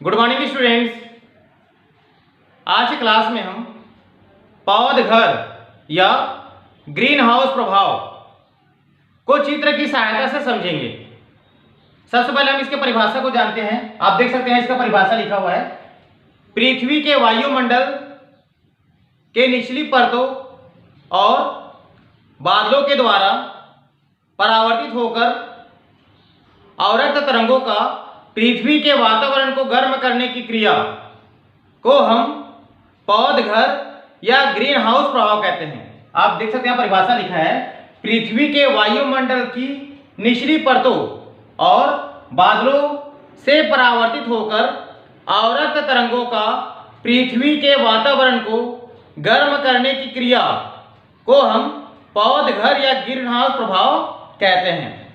Good morning students. आज की class में हम पौध घर या ग्रीन हाउस प्रभाव को चित्र की सहायता से समझेंगे। सबसे पहले हम इसके परिभाषा को जानते हैं। आप देख सकते हैं इसका परिभाषा लिखा हुआ है। पृथ्वी के वायुमंडल के निचली परतों और बादलों के द्वारा परावर्तित होकर अवरक्त तरंगों का पृथ्वी के वातावरण को गर्म करने की क्रिया को हम पौध घर या ग्रीन हाउस प्रभाव कहते हैं। आप देख सकते हैं परिभाषा लिखा है, पृथ्वी के वायुमंडल की निचली परतों और बादलों से परावर्तित होकर अवरक्त तरंगों का पृथ्वी के वातावरण को गर्म करने की क्रिया को हम पौध घर या ग्रीन हाउस प्रभाव कहते हैं।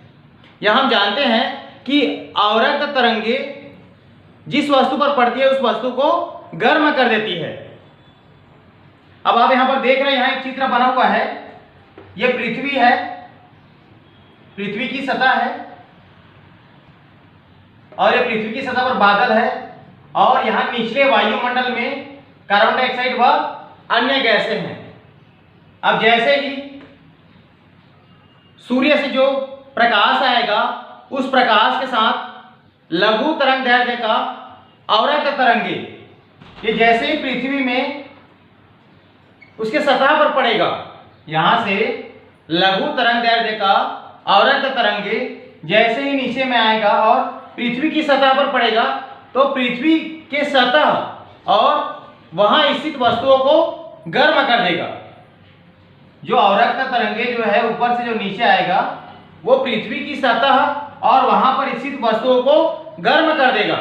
यह हम जानते हैं कि अवरक्त तरंगे जिस वस्तु पर पड़ती है उस वस्तु को गर्म कर देती है। अब आप यहां पर देख रहे हैं, यहां एक चित्र बना हुआ है। यह पृथ्वी है, पृथ्वी की सतह है और यह पृथ्वी की सतह पर बादल है और यहां निचले वायुमंडल में कार्बन डाइऑक्साइड व अन्य गैसें हैं। अब जैसे ही सूर्य से जो प्रकाश आएगा उस प्रकाश के साथ लघु तरंग दैर्ध्य का अवरक्त तरंगे ये जैसे ही पृथ्वी में उसके सतह पर पड़ेगा, यहां से लघु तरंग दैर्ध्य का अवरक्त तरंगे जैसे ही नीचे में आएगा और पृथ्वी की सतह पर पड़ेगा तो पृथ्वी के सतह और वहां स्थित वस्तुओं को गर्म कर देगा। जो अवरक्त तरंगे जो है ऊपर से जो नीचे आएगा वो पृथ्वी की सतह और वहां पर स्थित वस्तुओं को गर्म कर देगा।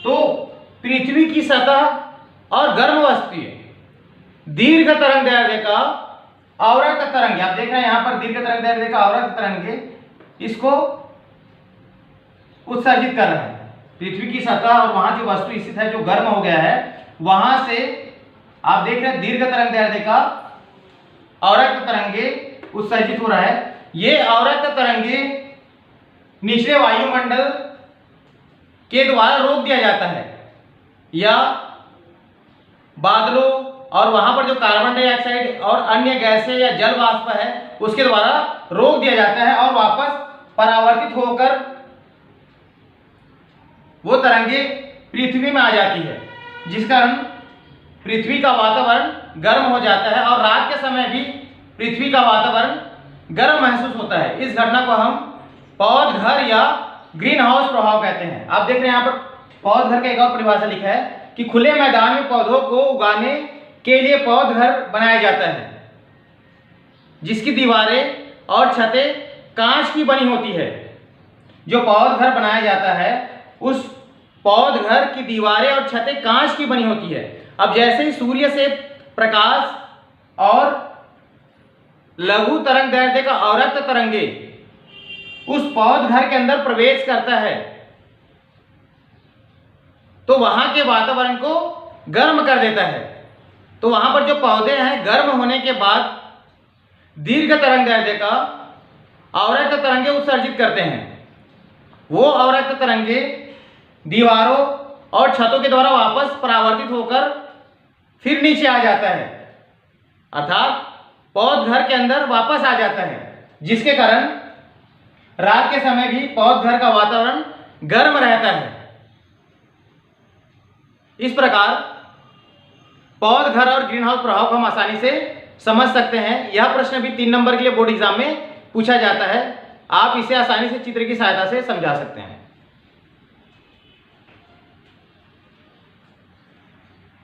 तो पृथ्वी की सतह और गर्म वस्तु दीर्घ तरंग दैर्ध्य का अवरक्त तरंगे, आप देख रहे हैं यहां पर दीर्घ तरंग दैर्ध्य का अवरक्त तरंगे इसको उत्सर्जित कर रहा है। पृथ्वी की सतह और वहां जो वस्तु स्थित है जो गर्म हो गया है वहां से आप देख रहे हैं दीर्घ तरंग दैर्ध्य का अवरक्त तरंगे उत्सर्जित हो रहा है। ये अवरक्त तरंगे निचले वायुमंडल के द्वारा रोक दिया जाता है या बादलों और वहां पर जो कार्बन डाइऑक्साइड और अन्य गैसें या जल वाष्प है उसके द्वारा रोक दिया जाता है और वापस परावर्तित होकर वो तरंगे पृथ्वी में आ जाती है, जिस कारण पृथ्वी का वातावरण गर्म हो जाता है और रात के समय भी पृथ्वी का वातावरण गर्म महसूस होता है। इस घटना को हम पौध घर या ग्रीन हाउस प्रभाव कहते हैं। आप देख रहे हैं यहाँ पर पौध घर का एक और परिभाषा लिखा है कि खुले मैदान में पौधों को उगाने के लिए पौध घर बनाया जाता है जिसकी दीवारें और छतें कांच की बनी होती है। जो पौध घर बनाया जाता है उस पौध घर की दीवारें और छतें कांच की बनी होती है। अब जैसे ही सूर्य से प्रकाश और लघु तरंग दैर्ध्य का अवरक्त तरंगे उस पौध घर के अंदर प्रवेश करता है तो वहां के वातावरण को गर्म कर देता है। तो वहां पर जो पौधे हैं गर्म होने के बाद दीर्घ तरंग दैर्ध्य का अवरक्त तरंगे उत्सर्जित करते हैं। वो अवरक्त तरंगे दीवारों और छतों के द्वारा वापस परावर्तित होकर फिर नीचे आ जाता है, अर्थात पौध घर के अंदर वापस आ जाता है, जिसके कारण रात के समय भी पौध घर का वातावरण गर्म रहता है। इस प्रकार पौध घर और ग्रीन हाउस प्रभाव को हम आसानी से समझ सकते हैं। यह प्रश्न भी 3 नंबर के लिए बोर्ड एग्जाम में पूछा जाता है। आप इसे आसानी से चित्र की सहायता से समझा सकते हैं।